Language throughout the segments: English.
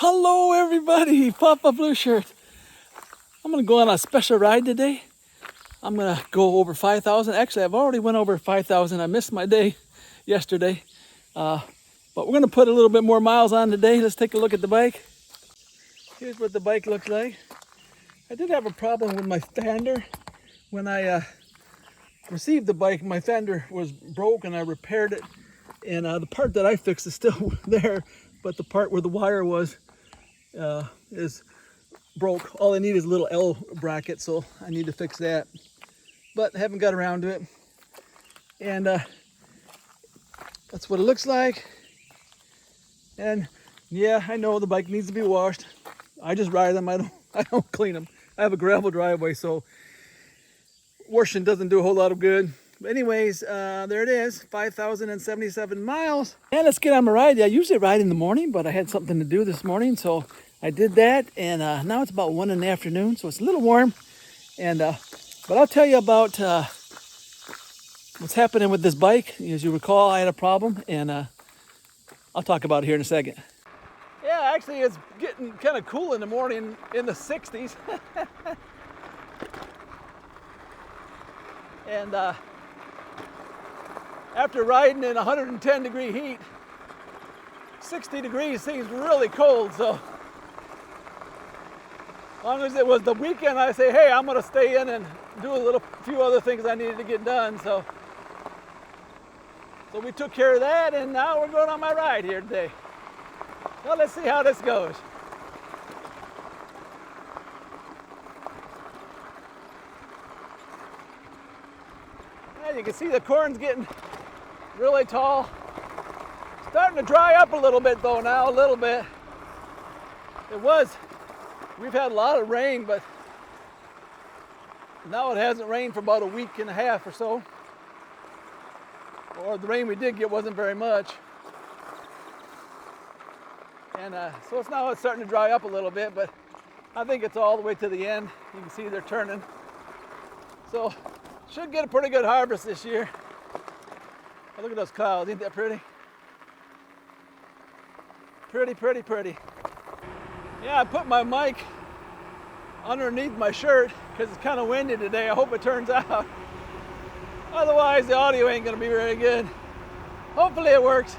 Hello everybody, Papa Blue Shirt. I'm gonna go on a special ride today. I'm gonna go over 5,000. Actually, I've already went over 5,000. I missed my day yesterday. But we're gonna put a little bit more miles on today. Let's take a look at the bike. Here's what the bike looks like. I did have a problem with my fender. When I received the bike, my fender was broke and I repaired it. And the part that I fixed is still there, but the part where the wire was is broke. All I need is a little L bracket, so I need to fix that. But I haven't got around to it. And that's what it looks like. And yeah, I know the bike needs to be washed. I just ride them. I don't clean them. I have a gravel driveway, so washing doesn't do a whole lot of good. But anyways, there it is, 5,077 miles. And let's get on my ride. I usually ride in the morning, but I had something to do this morning, so I did that. And now it's about 1 in the afternoon, so it's a little warm. And but I'll tell you about what's happening with this bike. As you recall, I had a problem, and I'll talk about it here in a second. Yeah, actually, it's getting kind of cool in the morning, in the 60s. And after riding in 110 degree heat, 60 degrees seems really cold. So as long as it was the weekend, I say, hey, I'm gonna stay in and do a few other things I needed to get done. So we took care of that, and now we're going on my ride here today. Well, let's see how this goes. Yeah, you can see the corn's getting really tall. Starting to dry up a little bit though now, a little bit. We've had a lot of rain, but now it hasn't rained for about a week and a half or so. Or the rain we did get wasn't very much. And so now it's starting to dry up a little bit, but I think it's all the way to the end. You can see they're turning. So should get a pretty good harvest this year. Oh, look at those clouds, ain't that pretty? Pretty, pretty, pretty. Yeah, I put my mic underneath my shirt because it's kind of windy today. I hope it turns out. Otherwise, the audio ain't gonna be very good. Hopefully it works.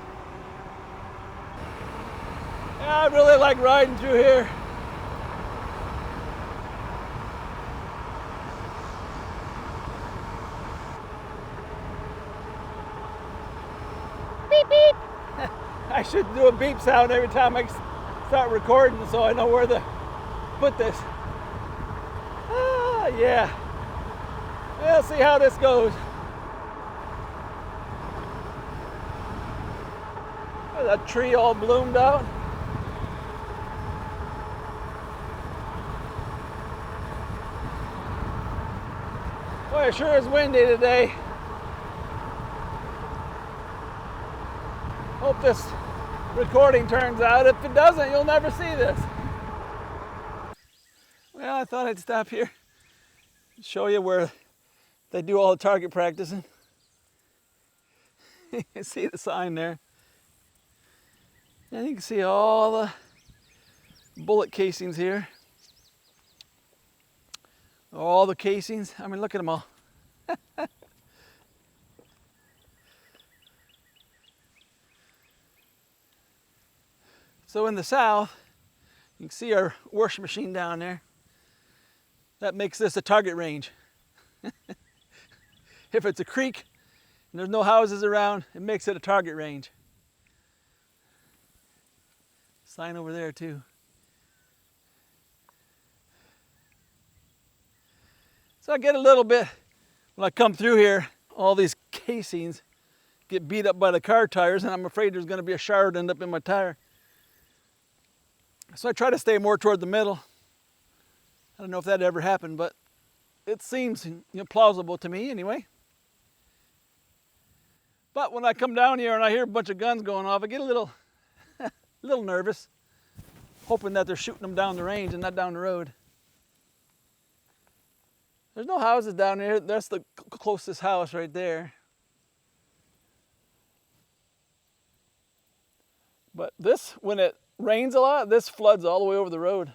Yeah, I really like riding through here. Beep, beep. I should do a beep sound every time I start recording so I know where to put this. Ah, yeah. We'll see how this goes. There's that tree all bloomed out. Boy, it sure is windy today. Hope this recording turns out. If it doesn't, you'll never see this. Well, I thought I'd stop here and show you where they do all the target practicing. You can see the sign there. And you can see all the bullet casings here. All the casings. I mean, look at them all. So in the south, you can see our washing machine down there. That makes this a target range. If it's a creek and there's no houses around, it makes it a target range. Sign over there too. So I get a little bit, when I come through here, all these casings get beat up by the car tires, and I'm afraid there's gonna be a shard end up in my tire. So I try to stay more toward the middle. I don't know if that ever happened, but it seems plausible to me anyway. But when I come down here and I hear a bunch of guns going off, I get a little nervous, hoping that they're shooting them down the range and not down the road. There's no houses down here. That's the closest house right there. But this, when it rains a lot, this floods all the way over the road.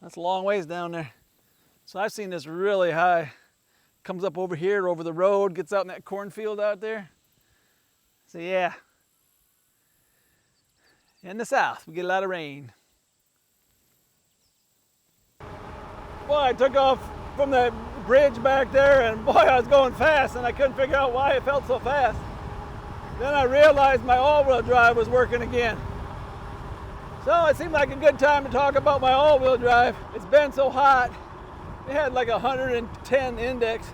That's a long ways down there. So I've seen this really high. Comes up over here, over the road, gets out in that cornfield out there. So yeah, in the south, we get a lot of rain. Boy, I took off from the bridge back there, and boy, I was going fast, and I couldn't figure out why it felt so fast. Then I realized my all-wheel drive was working again. So it seemed like a good time to talk about my all-wheel drive. It's been so hot. It had like 110 index.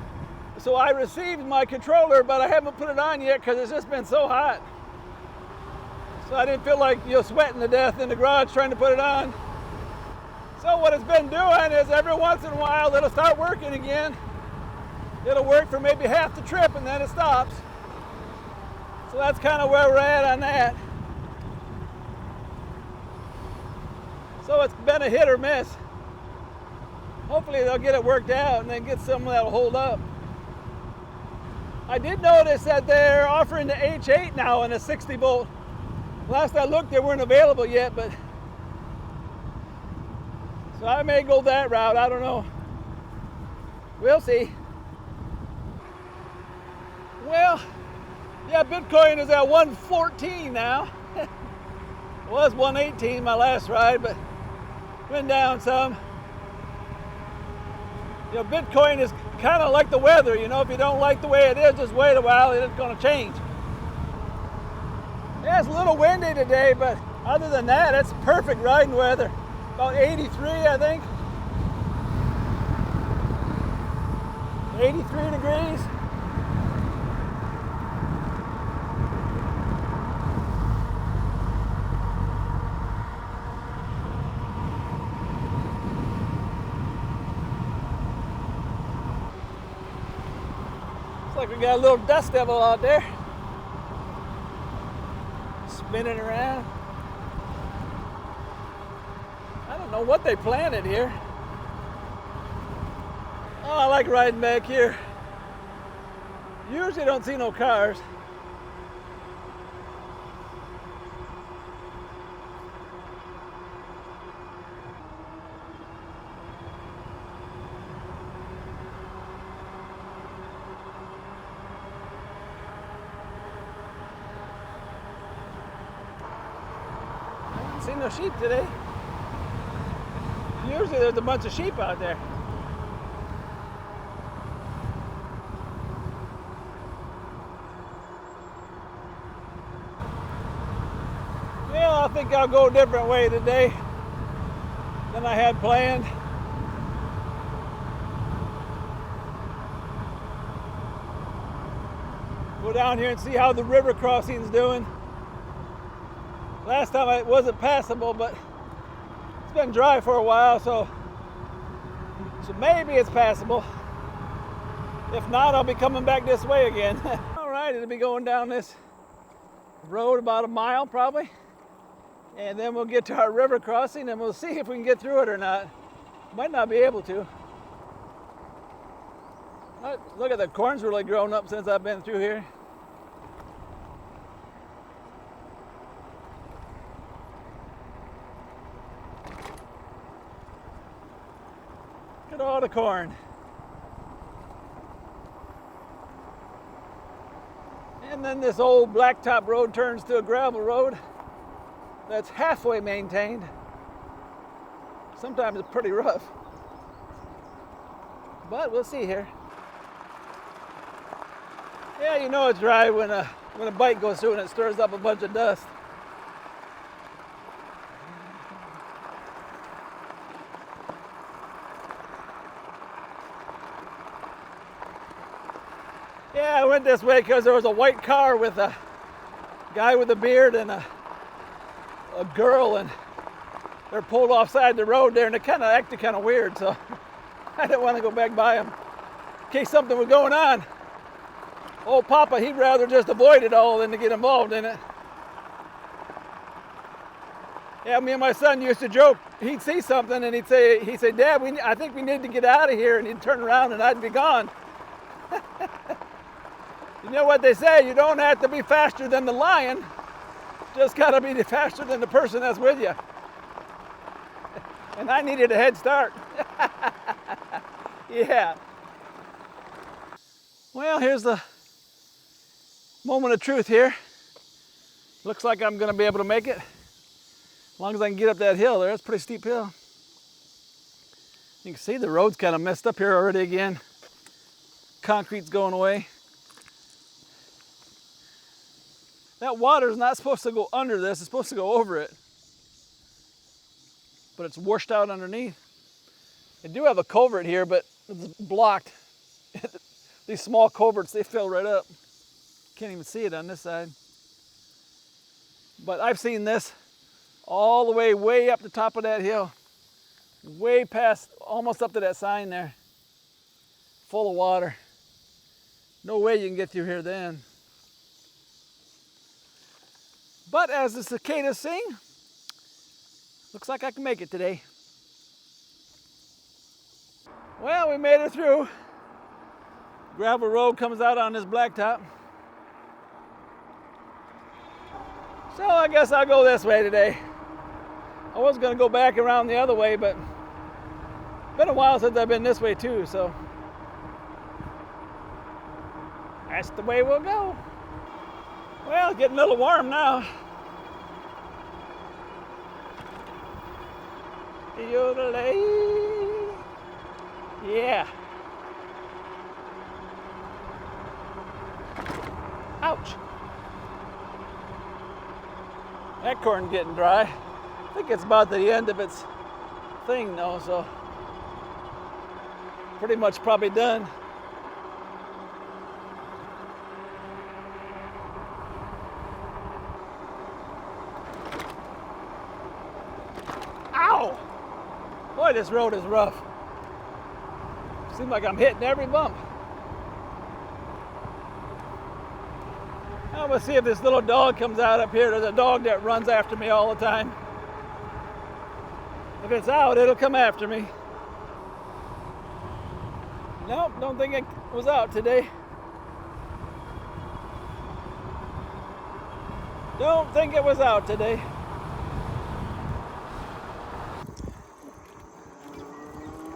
So I received my controller, but I haven't put it on yet because it's just been so hot. So I didn't feel like sweating to death in the garage trying to put it on. So what it's been doing is every once in a while it'll start working again. It'll work for maybe half the trip and then it stops. So that's kind of where we're at on that. So it's been a hit or miss. Hopefully they'll get it worked out and then get something that'll hold up. I did notice that they're offering the H8 now in a 60 volt. Last I looked, they weren't available yet, but so I may go that route, I don't know. We'll see. Well, yeah, Bitcoin is at 114 now. It was 118 my last ride, but went down some. Bitcoin is kind of like the weather, if you don't like the way it is, just wait a while, it's going to change. Yeah, it's a little windy today, but other than that, it's perfect riding weather. About 83, I think. 83 degrees. Looks like we got a little dust devil out there. Spinning around. I don't know what they planted here. Oh, I like riding back here. Usually don't see no cars. Seen no sheep today. Usually there's a bunch of sheep out there. Yeah, I think I'll go a different way today than I had planned. Go down here and see how the river crossing's doing. Last time it wasn't passable, but it's been dry for a while, so maybe it's passable. If not, I'll be coming back this way again. All right, it'll be going down this road about a mile probably, and then we'll get to our river crossing and we'll see if we can get through it or not. Might not be able to. Look at the corn's really grown up since I've been through here. Look at all the corn. And then this old blacktop road turns to a gravel road that's halfway maintained. Sometimes it's pretty rough. But we'll see here. Yeah, you know it's dry when a bike goes through and it stirs up a bunch of dust. Yeah, I went this way because there was a white car with a guy with a beard and a girl, and they're pulled offside the road there, and it kind of acted kind of weird, so I didn't want to go back by them in case something was going on. Old Papa, he'd rather just avoid it all than to get involved in it. Yeah, me and my son used to joke. He'd see something and he'd say, Dad, I think we need to get out of here, and he'd turn around and I'd be gone. You know what they say, you don't have to be faster than the lion, Just gotta be faster than the person that's with you. And I needed a head start. Yeah. Well, here's the moment of truth here. Looks like I'm gonna be able to make it. As long as I can get up that hill there. It's a pretty steep hill. You can see the road's kind of messed up here already again. Concrete's going away. That water's not supposed to go under this, it's supposed to go over it. But it's washed out underneath. I do have a culvert here, but it's blocked. These small culverts, they fill right up. Can't even see it on this side. But I've seen this all the way up the top of that hill. Way past, almost up to that sign there. Full of water. No way you can get through here then. But as the cicadas sing, looks like I can make it today. Well, we made it through. Gravel road comes out on this blacktop. So I guess I'll go this way today. I was gonna go back around the other way, but it's been a while since I've been this way too, so that's the way we'll go. Well, it's getting a little warm now. Yeah. Ouch. That corn's getting dry. I think it's about the end of its thing though, so pretty much probably done. Ow! Boy, this road is rough. Seems like I'm hitting every bump. Now we'll see if this little dog comes out up here. There's a dog that runs after me all the time. If it's out, it'll come after me. Nope, don't think it was out today. Don't think it was out today.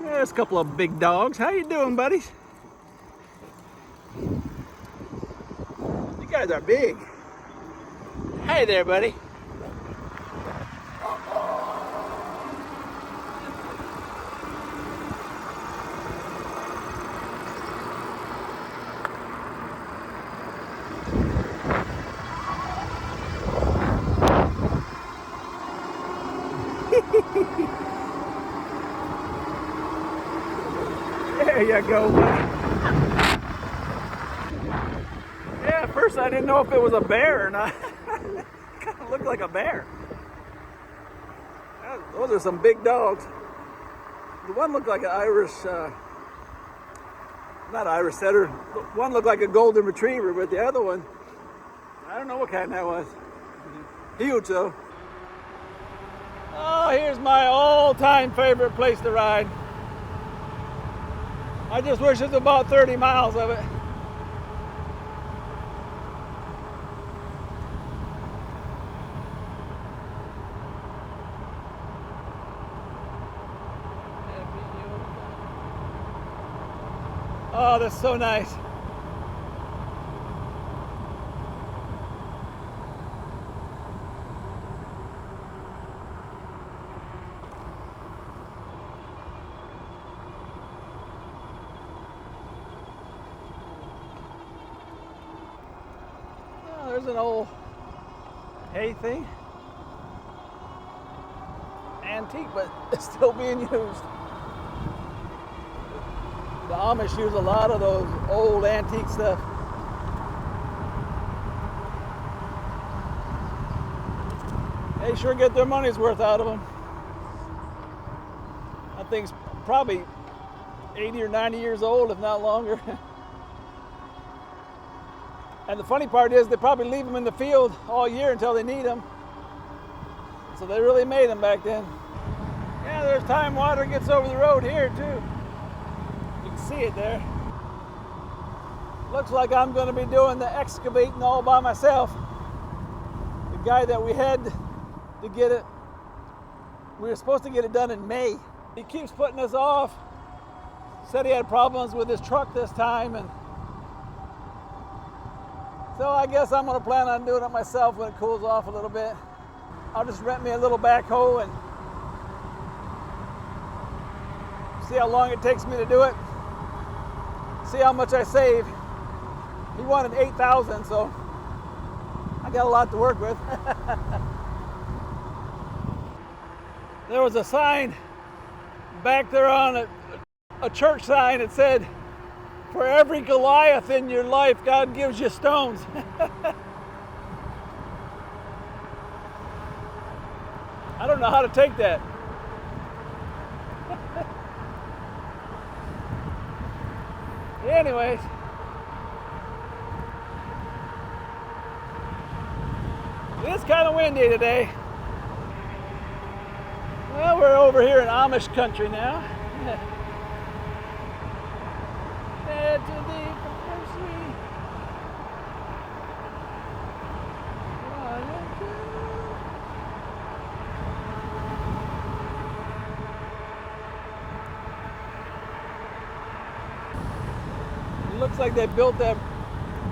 There's a couple of big dogs. How you doing, buddies? You guys are big. Hey there, buddy. There you go, buddy. Yeah, at first I didn't know if it was a bear or not. It kind of looked like a bear. Those are some big dogs. The one looked like an Irish, not Irish setter. One looked like a golden retriever, but the other one, I don't know what kind that was. Huge though. Oh, here's my all-time favorite place to ride. I just wish it's about 30 miles of it. Oh, that's so nice. There's an old hay thing. Antique, but it's still being used. The Amish use a lot of those old antique stuff. They sure get their money's worth out of them. That thing's probably 80 or 90 years old, if not longer. And the funny part is they probably leave them in the field all year until they need them. So they really made them back then. Yeah, there's time water gets over the road here too. You can see it there. Looks like I'm going to be doing the excavating all by myself. The guy that we had to get it, we were supposed to get it done in May. He keeps putting us off. Said he had problems with his truck this time, and so I guess I'm gonna plan on doing it myself when it cools off a little bit. I'll just rent me a little backhoe and see how long it takes me to do it. See how much I save. He wanted 8,000, so I got a lot to work with. There was a sign back there on a church sign that said, "For every Goliath in your life, God gives you stones." I don't know how to take that. Anyways, it's kind of windy today. Well, we're over here in Amish country now. It looks like they built that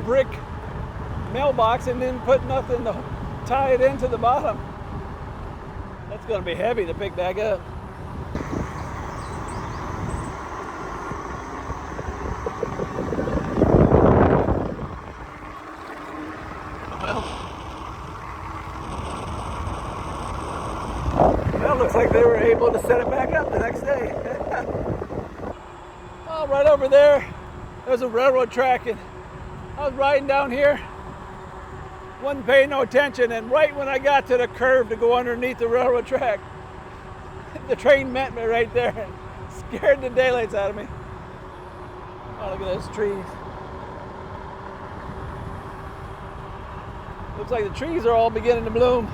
brick mailbox and didn't put nothing to tie it into the bottom. That's going to be heavy to pick back up. Well, looks like they were able to set it back up the next day. Oh, right over there's a railroad track, and I was riding down here, wasn't paying no attention, and right when I got to the curve to go underneath the railroad track, the train met me right there and scared the daylights out of me. Oh, look at those trees. Looks like the trees are all beginning to bloom.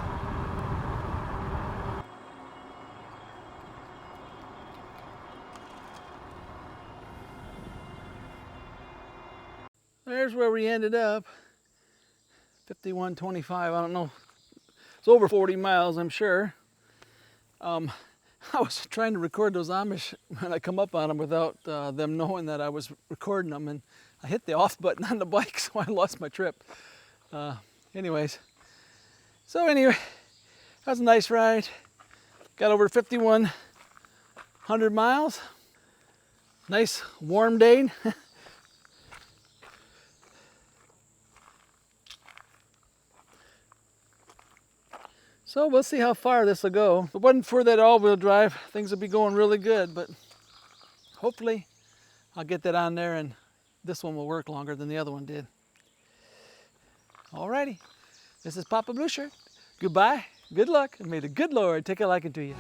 There's where we ended up. 5125, I don't know. It's over 40 miles, I'm sure. I was trying to record those Amish when I come up on them without them knowing that I was recording them, and I hit the off button on the bike, so I lost my trip. Anyways, that was a nice ride. Got over 5,100 miles. Nice warm day. So we'll see how far this will go. If it wasn't for that all-wheel drive, things would be going really good, but hopefully I'll get that on there and this one will work longer than the other one did. Alrighty, this is Papa Blue Shirt. Goodbye, good luck, and may the good Lord take a liking to you.